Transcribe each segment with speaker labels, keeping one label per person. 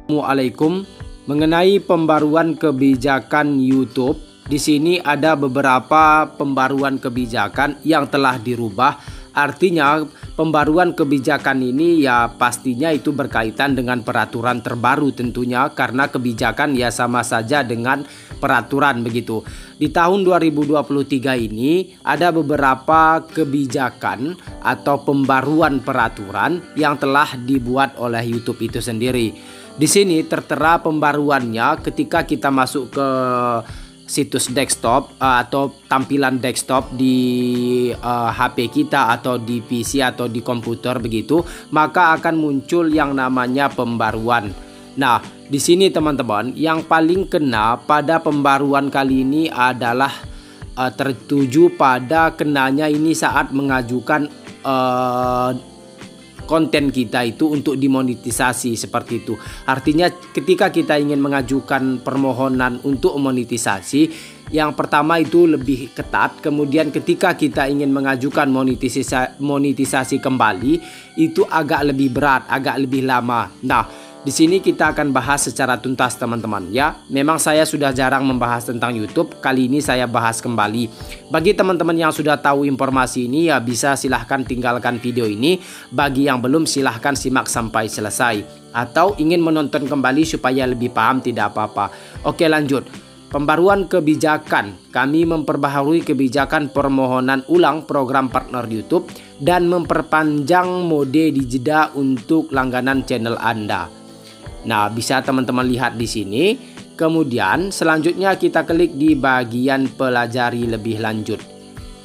Speaker 1: Assalamualaikum. Mengenai pembaruan kebijakan YouTube, di sini ada beberapa pembaruan kebijakan yang telah dirubah. Artinya pembaruan kebijakan ini ya pastinya itu berkaitan dengan peraturan terbaru tentunya, karena kebijakan ya sama saja dengan peraturan begitu. Di tahun 2023 ini ada beberapa kebijakan atau pembaruan peraturan yang telah dibuat oleh YouTube itu sendiri. Di sini tertera pembaruannya ketika kita masuk ke situs desktop atau tampilan desktop di HP kita atau di PC atau di komputer begitu, maka akan muncul yang namanya pembaruan. Nah, di sini teman-teman, yang paling kena pada pembaruan kali ini adalah tertuju pada kenanya ini saat mengajukan konten kita itu untuk dimonetisasi seperti itu. Artinya ketika kita ingin mengajukan permohonan untuk monetisasi, yang pertama itu lebih ketat. Kemudian ketika kita ingin mengajukan monetisasi kembali, itu agak lebih berat, agak lebih lama. Nah, di sini kita akan bahas secara tuntas teman-teman ya. Memang saya sudah jarang membahas tentang YouTube, kali ini saya bahas kembali. Bagi teman-teman yang sudah tahu informasi ini ya bisa silahkan tinggalkan video ini. Bagi yang belum silahkan simak sampai selesai. Atau ingin menonton kembali supaya lebih paham tidak apa-apa. Oke, lanjut. Pembaruan kebijakan. Kami memperbaharui kebijakan permohonan ulang program partner YouTube dan memperpanjang mode dijeda untuk langganan channel Anda. Nah, bisa teman-teman lihat di sini. Kemudian selanjutnya kita klik di bagian pelajari lebih lanjut.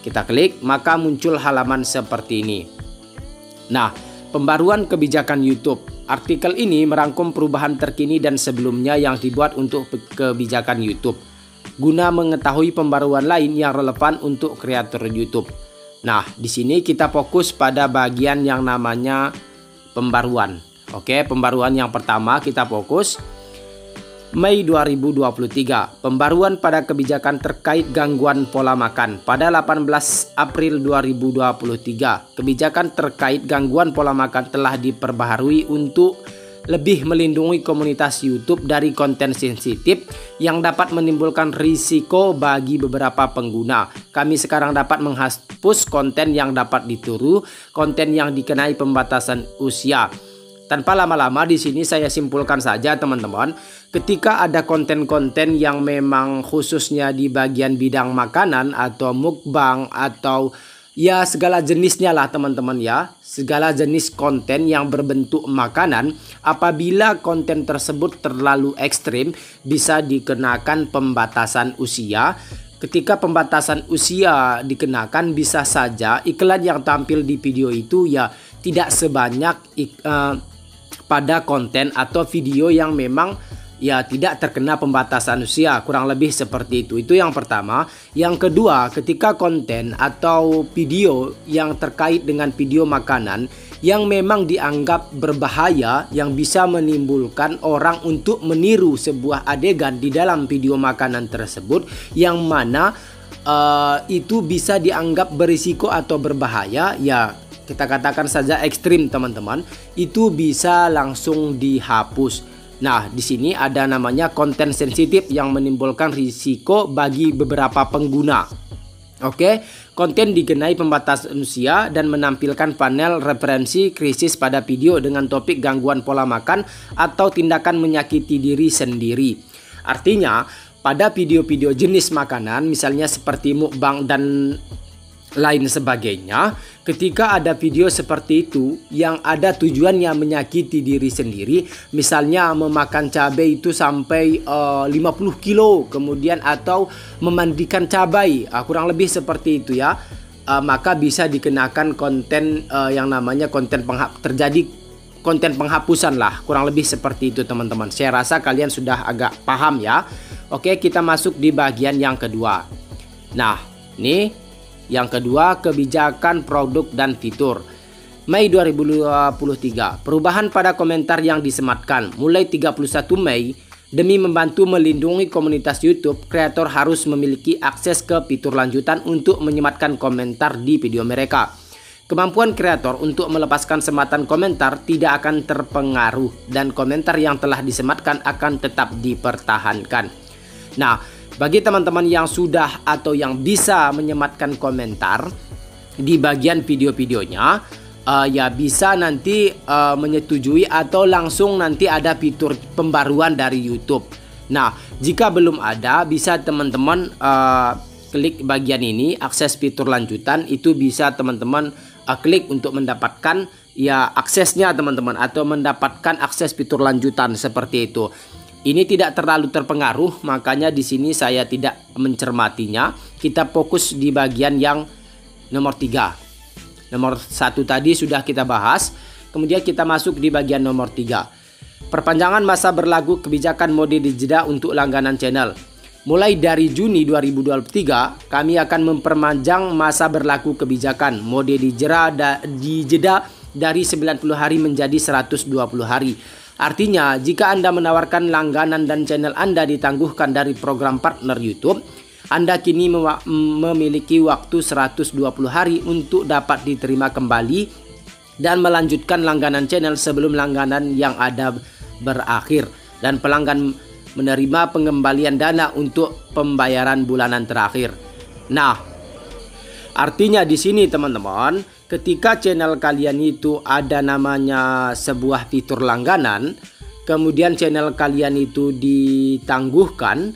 Speaker 1: Kita klik, maka muncul halaman seperti ini. Nah, pembaruan kebijakan YouTube. Artikel ini merangkum perubahan terkini dan sebelumnya yang dibuat untuk kebijakan YouTube, guna mengetahui pembaruan lain yang relevan untuk kreator YouTube. Nah, di sini kita fokus pada bagian yang namanya pembaruan. Oke, pembaruan yang pertama kita fokus Mei 2023. Pembaruan pada kebijakan terkait gangguan pola makan. Pada 18 April 2023, kebijakan terkait gangguan pola makan telah diperbaharui untuk lebih melindungi komunitas YouTube dari konten sensitif yang dapat menimbulkan risiko bagi beberapa pengguna. Kami sekarang dapat menghapus konten yang dapat ditiru, konten yang dikenai pembatasan usia. Tanpa lama-lama di sini saya simpulkan saja teman-teman, ketika ada konten-konten yang memang khususnya di bagian bidang makanan atau mukbang atau ya segala jenisnya lah teman-teman ya, segala jenis konten yang berbentuk makanan, apabila konten tersebut terlalu ekstrim bisa dikenakan pembatasan usia. Ketika pembatasan usia dikenakan, bisa saja iklan yang tampil di video itu ya tidak sebanyak pada konten atau video yang memang ya tidak terkena pembatasan usia, kurang lebih seperti itu. Itu yang pertama. Yang kedua, ketika konten atau video yang terkait dengan video makanan yang memang dianggap berbahaya, yang bisa menimbulkan orang untuk meniru sebuah adegan di dalam video makanan tersebut, yang mana itu bisa dianggap berisiko atau berbahaya, ya kita katakan saja ekstrim teman-teman, itu bisa langsung dihapus. Nah, di sini ada namanya konten sensitif yang menimbulkan risiko bagi beberapa pengguna. Oke, konten dikenai pembatasan usia dan menampilkan panel referensi krisis pada video dengan topik gangguan pola makan atau tindakan menyakiti diri sendiri. Artinya, pada video-video jenis makanan misalnya seperti mukbang dan lain sebagainya, ketika ada video seperti itu yang ada tujuannya menyakiti diri sendiri, misalnya memakan cabai itu sampai 50 kilo kemudian atau memandikan cabai, kurang lebih seperti itu ya, maka bisa dikenakan konten yang namanya konten konten penghapusan lah, kurang lebih seperti itu teman-teman. Saya rasa kalian sudah agak paham ya. Oke, kita masuk di bagian yang kedua. Nah, ini yang kedua, kebijakan produk dan fitur. Mei 2023, perubahan pada komentar yang disematkan. Mulai 31 Mei, demi membantu melindungi komunitas YouTube, kreator harus memiliki akses ke fitur lanjutan untuk menyematkan komentar di video mereka. Kemampuan kreator untuk melepaskan sematan komentar tidak akan terpengaruh dan komentar yang telah disematkan akan tetap dipertahankan. Nah, bagi teman-teman yang sudah atau yang bisa menyematkan komentar di bagian video-videonya, ya bisa nanti menyetujui atau langsung nanti ada fitur pembaruan dari YouTube. Nah, jika belum ada, bisa teman-teman klik bagian ini, akses fitur lanjutan, itu bisa teman-teman klik untuk mendapatkan ya aksesnya teman-teman, atau mendapatkan akses fitur lanjutan seperti itu. Ini tidak terlalu terpengaruh, makanya di sini saya tidak mencermatinya. Kita fokus di bagian yang nomor 3. Nomor 1 tadi sudah kita bahas, kemudian kita masuk di bagian nomor 3. Perpanjangan masa berlaku kebijakan mode dijeda untuk langganan channel. Mulai dari Juni 2023, kami akan memperpanjang masa berlaku kebijakan mode dijeda dari 90 hari menjadi 120 hari. Artinya, jika Anda menawarkan langganan dan channel Anda ditangguhkan dari program partner YouTube, Anda kini memiliki waktu 120 hari untuk dapat diterima kembali dan melanjutkan langganan channel sebelum langganan yang ada berakhir, dan pelanggan menerima pengembalian dana untuk pembayaran bulanan terakhir. Nah, artinya di sini teman-teman, ketika channel kalian itu ada namanya sebuah fitur langganan, kemudian channel kalian itu ditangguhkan,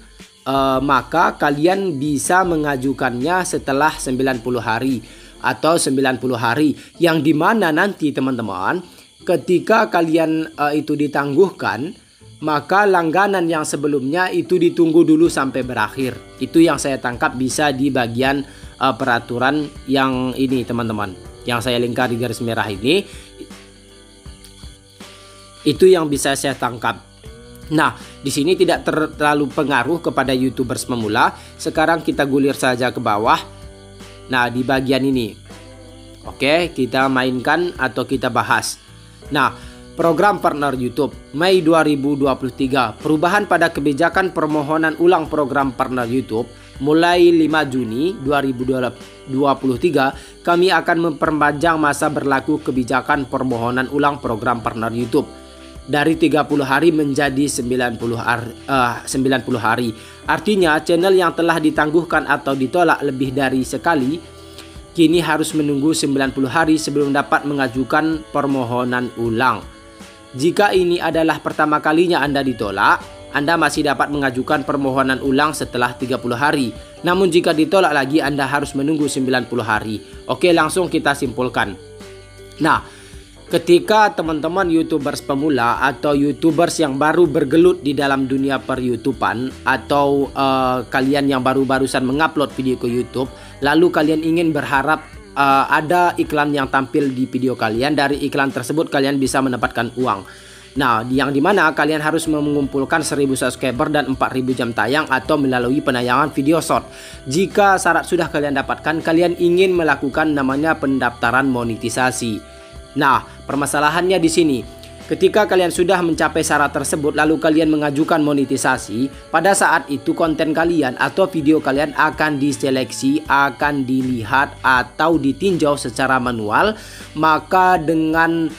Speaker 1: maka kalian bisa mengajukannya setelah 90 hari atau 90 hari, yang dimana nanti teman-teman, ketika kalian itu ditangguhkan, maka langganan yang sebelumnya itu ditunggu dulu sampai berakhir. Itu yang saya tangkap bisa di bagian peraturan yang ini teman-teman, yang saya lingkar di garis merah ini. Itu yang bisa saya tangkap. Nah, di sini tidak terlalu pengaruh kepada YouTubers pemula. Sekarang kita gulir saja ke bawah. Nah, di bagian ini, oke, kita mainkan atau kita bahas. Nah, program partner YouTube Mei 2023, perubahan pada kebijakan permohonan ulang program partner YouTube. Mulai 5 Juni 2023, kami akan memperpanjang masa berlaku kebijakan permohonan ulang program partner YouTube dari 30 hari menjadi 90 hari. Artinya, channel yang telah ditangguhkan atau ditolak lebih dari sekali kini harus menunggu 90 hari sebelum dapat mengajukan permohonan ulang. Jika ini adalah pertama kalinya Anda ditolak, Anda masih dapat mengajukan permohonan ulang setelah 30 hari. Namun jika ditolak lagi, Anda harus menunggu 90 hari. Oke, langsung kita simpulkan. Nah, ketika teman-teman YouTubers pemula atau YouTubers yang baru bergelut di dalam dunia per-YouTubean, atau kalian yang baru-barusan mengupload video ke YouTube, lalu kalian ingin berharap ada iklan yang tampil di video kalian, dari iklan tersebut kalian bisa mendapatkan uang. Nah, yang dimana kalian harus mengumpulkan 1000 subscriber dan 4000 jam tayang atau melalui penayangan video short. Jika syarat sudah kalian dapatkan, kalian ingin melakukan namanya pendaftaran monetisasi. Nah, permasalahannya di sini, ketika kalian sudah mencapai syarat tersebut lalu kalian mengajukan monetisasi, pada saat itu konten kalian atau video kalian akan diseleksi, akan dilihat atau ditinjau secara manual. Maka dengan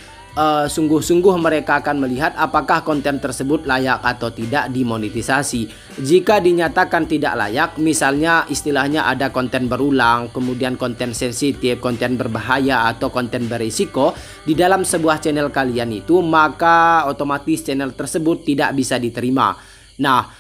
Speaker 1: sungguh-sungguh mereka akan melihat apakah konten tersebut layak atau tidak dimonetisasi. Jika dinyatakan tidak layak, misalnya istilahnya ada konten berulang, kemudian konten sensitif, konten berbahaya atau konten berisiko di dalam sebuah channel kalian itu, maka otomatis channel tersebut tidak bisa diterima. Nah,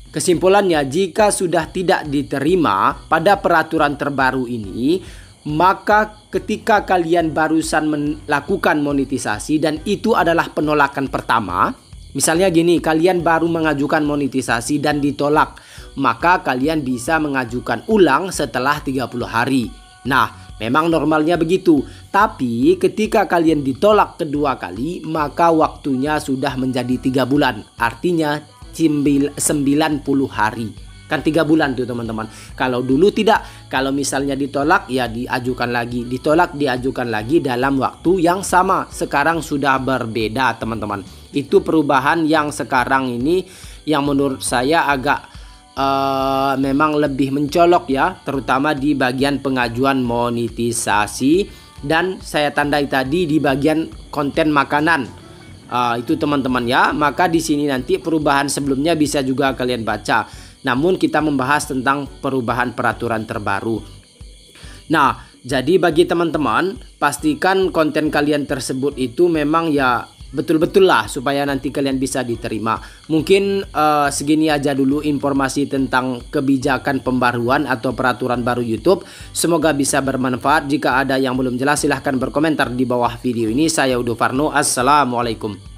Speaker 1: kesimpulannya, jika sudah tidak diterima pada peraturan terbaru ini, maka ketika kalian barusan melakukan monetisasi dan itu adalah penolakan pertama, misalnya gini, kalian baru mengajukan monetisasi dan ditolak, maka kalian bisa mengajukan ulang setelah 30 hari. Nah, memang normalnya begitu. Tapi ketika kalian ditolak kedua kali, maka waktunya sudah menjadi 3 bulan. Artinya 90 hari. Kan 3 bulan tuh teman-teman. Kalau dulu tidak, kalau misalnya ditolak ya diajukan lagi, ditolak diajukan lagi dalam waktu yang sama. Sekarang sudah berbeda teman-teman. Itu perubahan yang sekarang ini yang menurut saya agak memang lebih mencolok ya, terutama di bagian pengajuan monetisasi dan saya tandai tadi di bagian konten makanan. Itu teman-teman ya. Maka di sini nanti perubahan sebelumnya bisa juga kalian baca. Namun kita membahas tentang perubahan peraturan terbaru. Nah, jadi bagi teman-teman, pastikan konten kalian tersebut itu memang ya betul-betul lah supaya nanti kalian bisa diterima. Mungkin segini aja dulu informasi tentang kebijakan pembaruan atau peraturan baru YouTube. Semoga bisa bermanfaat. Jika ada yang belum jelas silahkan berkomentar di bawah video ini. Saya Udo Farno. Assalamualaikum.